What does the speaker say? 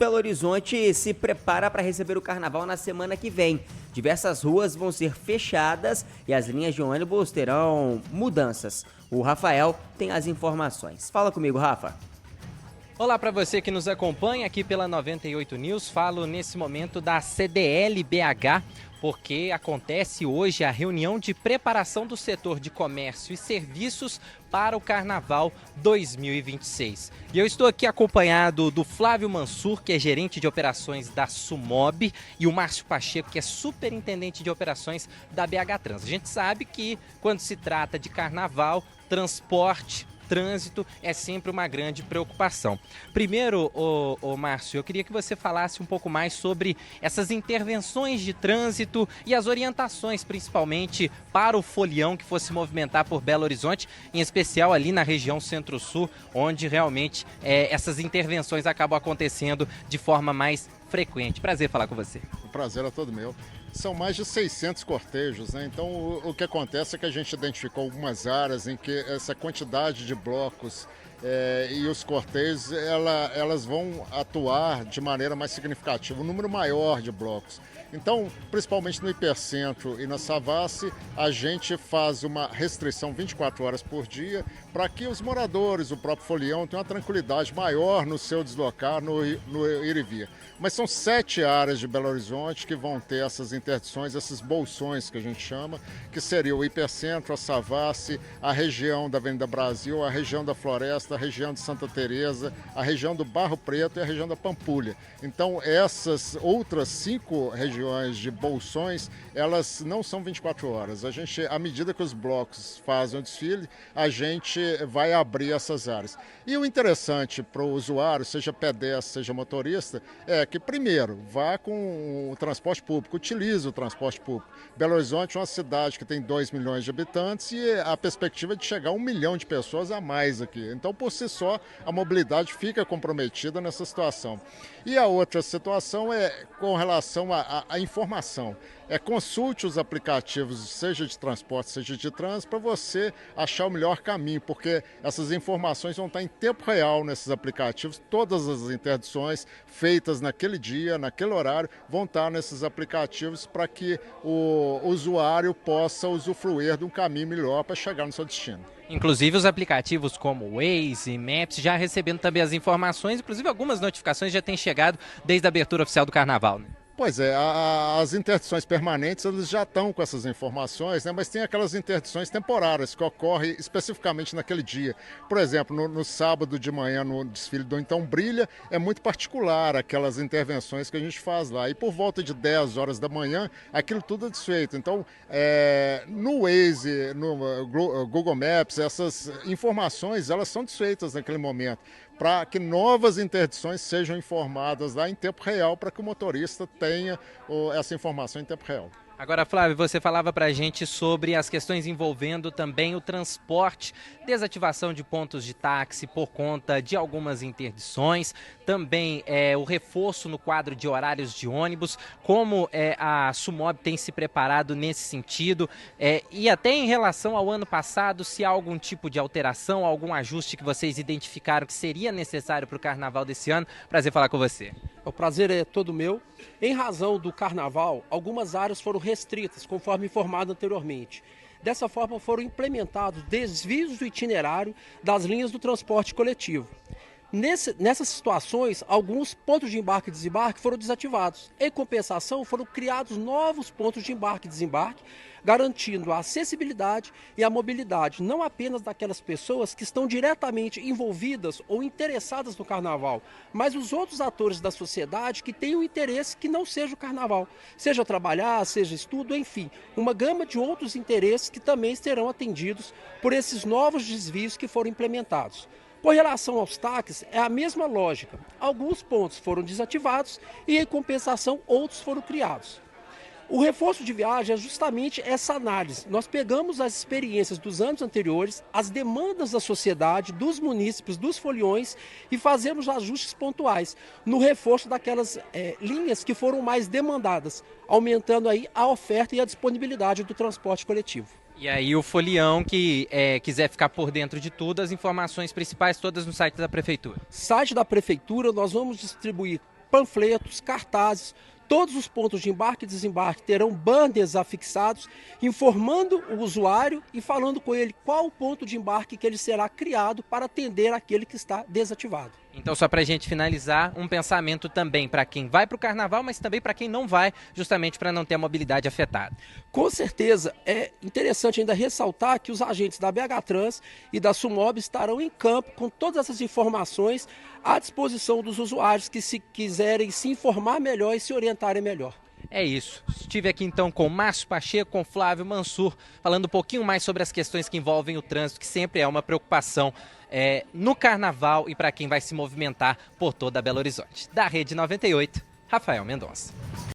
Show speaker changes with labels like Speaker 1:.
Speaker 1: Belo Horizonte se prepara para receber o carnaval na semana que vem. Diversas ruas vão ser fechadas e as linhas de ônibus terão mudanças. O Rafael tem as informações. Fala comigo, Rafa.
Speaker 2: Olá para você que nos acompanha aqui pela 98 News. Falo nesse momento da CDL BH, porque acontece hoje a reunião de preparação do setor de comércio e serviços para o Carnaval 2026. E eu estou aqui acompanhado do Flávio Mansur, que é gerente de operações da Sumob, e o Márcio Pacheco, que é superintendente de operações da BH Trans. A gente sabe que quando se trata de carnaval, transporte, trânsito é sempre uma grande preocupação. Primeiro, Márcio, eu queria que você falasse um pouco mais sobre essas intervenções de trânsito e as orientações, principalmente para o folião que fosse movimentar por Belo Horizonte, em especial ali na região Centro-Sul, onde realmente essas intervenções acabam acontecendo de forma mais frequente. Prazer falar com você.
Speaker 3: O prazer é todo meu. São mais de 600 cortejos, né? Então o que acontece é que a gente identificou algumas áreas em que essa quantidade de blocos e os cortejos, elas vão atuar de maneira mais significativa, um número maior de blocos. Então, principalmente no Hipercentro e na Savassi, a gente faz uma restrição 24 horas por dia para que os moradores, o próprio folião, tenham uma tranquilidade maior no seu deslocar, no ir e vir. Mas são 7 áreas de Belo Horizonte que vão ter essas interdições, esses bolsões que a gente chama, que seria o Hipercentro, a Savassi, a região da Avenida Brasil, a região da Floresta, a região de Santa Teresa, a região do Barro Preto e a região da Pampulha. Então, essas outras 5 regiões de bolsões, elas não são 24 horas. A gente, à medida que os blocos fazem o desfile, a gente vai abrir essas áreas. E o interessante para o usuário, seja pedestre, seja motorista, é que, primeiro, vá com o transporte público, utilize o transporte público. Belo Horizonte é uma cidade que tem 2 milhões de habitantes e a perspectiva é de chegar a 1 milhão de pessoas a mais aqui. Então, por si só, a mobilidade fica comprometida nessa situação. E a outra situação é com relação à informação. Consulte os aplicativos, seja de transporte, seja de trânsito, para você achar o melhor caminho, porque essas informações vão estar em tempo real nesses aplicativos. Todas as interdições feitas naquele dia, naquele horário, vão estar nesses aplicativos para que o usuário possa usufruir de um caminho melhor para chegar no seu destino.
Speaker 2: Inclusive os aplicativos como o Waze e Maps já recebendo também as informações, inclusive algumas notificações já têm chegado desde a abertura oficial do Carnaval, né?
Speaker 3: Pois é, as interdições permanentes eles já estão com essas informações, né? Mas tem aquelas interdições temporárias que ocorrem especificamente naquele dia. Por exemplo, no sábado de manhã, no desfile do Então Brilha, é muito particular aquelas intervenções que a gente faz lá. E por volta de 10 horas da manhã, aquilo tudo é desfeito. Então, no Waze, no Google Maps, essas informações elas são desfeitas naquele momento, para que novas interdições sejam informadas lá em tempo real, para que o motorista tenha essa informação em tempo real.
Speaker 2: Agora, Flávio, você falava para a gente sobre as questões envolvendo também o transporte, desativação de pontos de táxi por conta de algumas interdições, também o reforço no quadro de horários de ônibus, como a Sumob tem se preparado nesse sentido, e até em relação ao ano passado, se há algum tipo de alteração, algum ajuste que vocês identificaram que seria necessário para o Carnaval desse ano. Prazer falar com você.
Speaker 4: O prazer é todo meu. Em razão do Carnaval, algumas áreas foram restritas, conforme informado anteriormente. Dessa forma, foram implementados desvios do itinerário das linhas do transporte coletivo. Nessas situações, alguns pontos de embarque e desembarque foram desativados. Em compensação, foram criados novos pontos de embarque e desembarque, garantindo a acessibilidade e a mobilidade, não apenas daquelas pessoas que estão diretamente envolvidas ou interessadas no Carnaval, mas os outros atores da sociedade que têm um interesse que não seja o Carnaval, seja trabalhar, seja estudo, enfim, uma gama de outros interesses que também serão atendidos por esses novos desvios que foram implementados. Com relação aos táxis, é a mesma lógica. Alguns pontos foram desativados e, em compensação, outros foram criados. O reforço de viagem é justamente essa análise. Nós pegamos as experiências dos anos anteriores, as demandas da sociedade, dos munícipes, dos foliões e fazemos ajustes pontuais no reforço daquelas linhas que foram mais demandadas, aumentando aí a oferta e a disponibilidade do transporte coletivo.
Speaker 2: E aí o folião que quiser ficar por dentro de tudo, as informações principais todas no site da Prefeitura.
Speaker 4: Site da Prefeitura, nós vamos distribuir panfletos, cartazes. Todos os pontos de embarque e desembarque terão banners afixados, informando o usuário e falando com ele qual o ponto de embarque que ele será criado para atender aquele que está desativado.
Speaker 2: Então, só para a gente finalizar, um pensamento também para quem vai para o carnaval, mas também para quem não vai, justamente para não ter a mobilidade afetada.
Speaker 4: Com certeza, é interessante ainda ressaltar que os agentes da BH Trans e da Sumob estarão em campo com todas essas informações à disposição dos usuários que, se quiserem se informar melhor e se orientarem melhor.
Speaker 2: É isso. Estive aqui então com Márcio Pacheco, com Flávio Mansur, falando um pouquinho mais sobre as questões que envolvem o trânsito, que sempre é uma preocupação no carnaval e para quem vai se movimentar por toda Belo Horizonte. Da Rede 98, Rafael Mendonça.